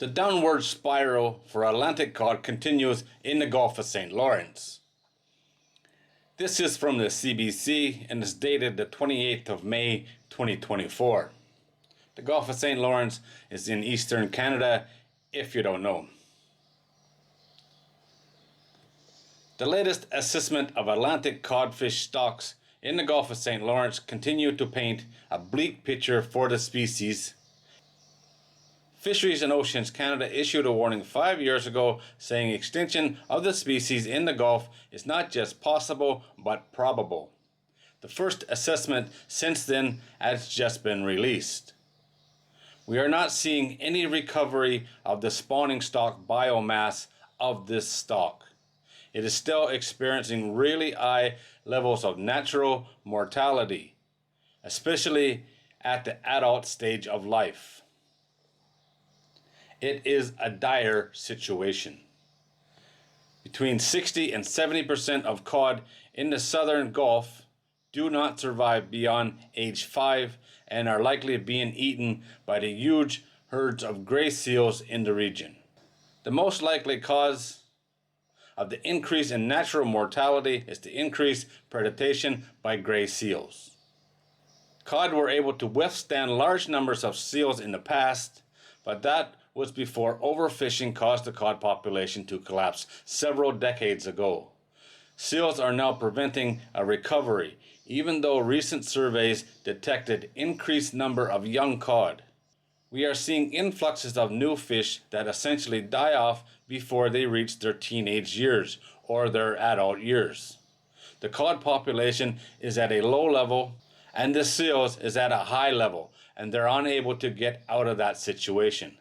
The downward spiral for Atlantic cod continues in the Gulf of St. Lawrence. This is from the CBC and is dated the 28th of May 2024. The Gulf of St. Lawrence is in eastern Canada, if you don't know. The latest assessment of Atlantic codfish stocks in the Gulf of St. Lawrence continue to paint a bleak picture for the species. Fisheries and Oceans Canada issued a warning 5 years ago saying extinction of the species in the Gulf is not just possible but probable. The first assessment since then has just been released. We are not seeing any recovery of the spawning stock biomass of this stock. It is still experiencing really high levels of natural mortality, especially at the adult stage of life. It is a dire situation. Between 60 and 70% of cod in the southern Gulf do not survive beyond age 5 and are likely being eaten by the huge herds of gray seals in the region. The most likely cause of the increase in natural mortality is the increased predation by gray seals. Cod were able to withstand large numbers of seals in the past, but that was before overfishing caused the cod population to collapse several decades ago. Seals are now preventing a recovery, even though recent surveys detected increased number of young cod. We are seeing influxes of new fish that essentially die off before they reach their teenage years or their adult years. The cod population is at a low level and the seals is at a high level, and they're unable to get out of that situation.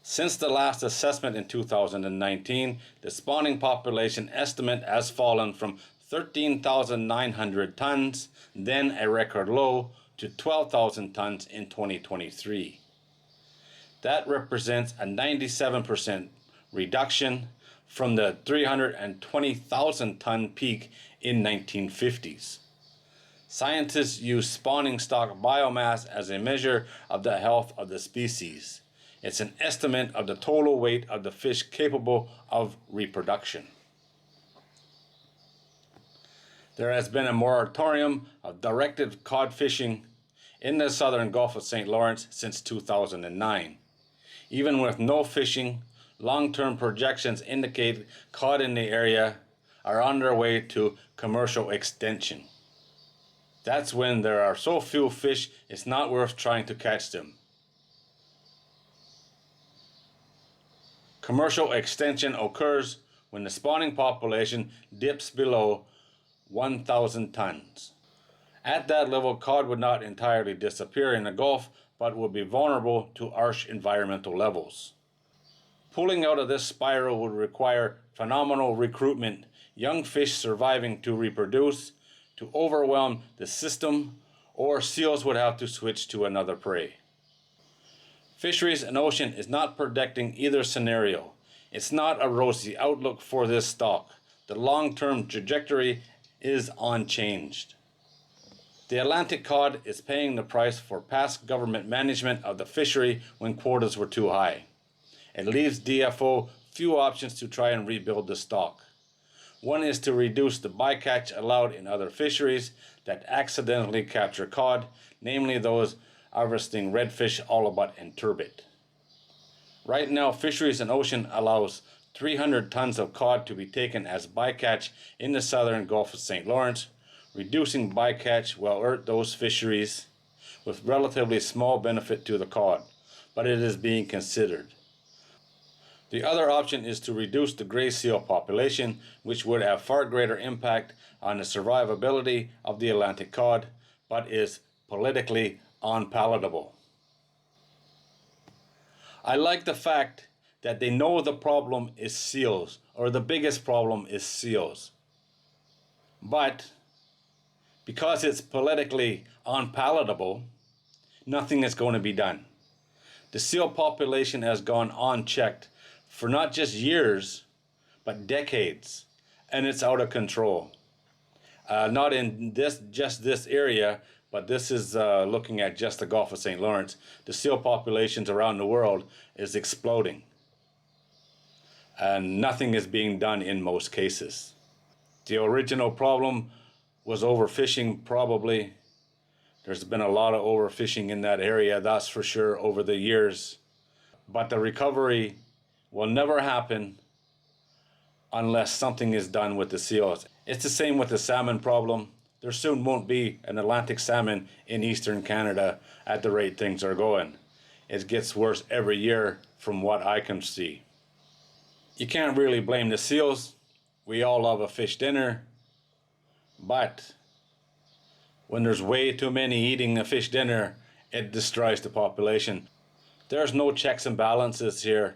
Since the last assessment in 2019, the spawning population estimate has fallen from 13,900 tons, then a record low, to 12,000 tons in 2023. That represents a 97% reduction from the 320,000 ton peak in 1950s. Scientists use spawning stock biomass as a measure of the health of the species. It's an estimate of the total weight of the fish capable of reproduction. There has been a moratorium of directed cod fishing in the southern Gulf of St. Lawrence since 2009. Even with no fishing, long-term projections indicate cod in the area are on their way to commercial extinction. That's when there are so few fish it's not worth trying to catch them. Commercial extinction occurs when the spawning population dips below 1,000 tons. At that level, cod would not entirely disappear in the Gulf, but would be vulnerable to harsh environmental levels. Pulling out of this spiral would require phenomenal recruitment, young fish surviving to reproduce, to overwhelm the system, or seals would have to switch to another prey. Fisheries and Ocean is not predicting either scenario. It's not a rosy outlook for this stock. The long-term trajectory is unchanged. The Atlantic cod is paying the price for past government management of the fishery when quotas were too high. It leaves DFO few options to try and rebuild the stock. One is to reduce the bycatch allowed in other fisheries that accidentally capture cod, namely those harvesting redfish, halibut, and turbot. Right now, Fisheries and Ocean allows 300 tons of cod to be taken as bycatch in the southern Gulf of St. Lawrence. Reducing bycatch will hurt those fisheries with relatively small benefit to the cod, but it is being considered. The other option is to reduce the gray seal population, which would have far greater impact on the survivability of the Atlantic cod, but is politically unpalatable. I like the fact that they know the problem is seals, or the biggest problem is seals. But because it's politically unpalatable, nothing is going to be done. The seal population has gone unchecked for not just years, but decades, and it's out of control. Not in just this area, but this is looking at just the Gulf of St. Lawrence. The seal populations around the world is exploding, and nothing is being done in most cases. The original problem was overfishing, probably. There's been a lot of overfishing in that area, that's for sure, over the years. But the recovery will never happen unless something is done with the seals. It's the same with the salmon problem. There soon won't be an Atlantic salmon in eastern Canada at the rate things are going. It gets worse every year from what I can see. You can't really blame the seals. We all love a fish dinner. But when there's way too many eating a fish dinner, it destroys the population. There's no checks and balances here.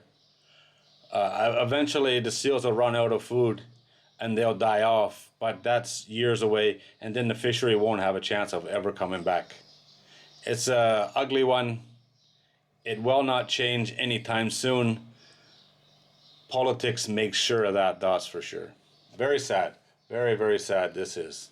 Eventually the seals will run out of food and they'll die off, but that's years away, and then the fishery won't have a chance of ever coming back. It's a ugly one. It will not change anytime soon. Politics makes sure of that, that's for sure. Very sad. Very, very sad this is.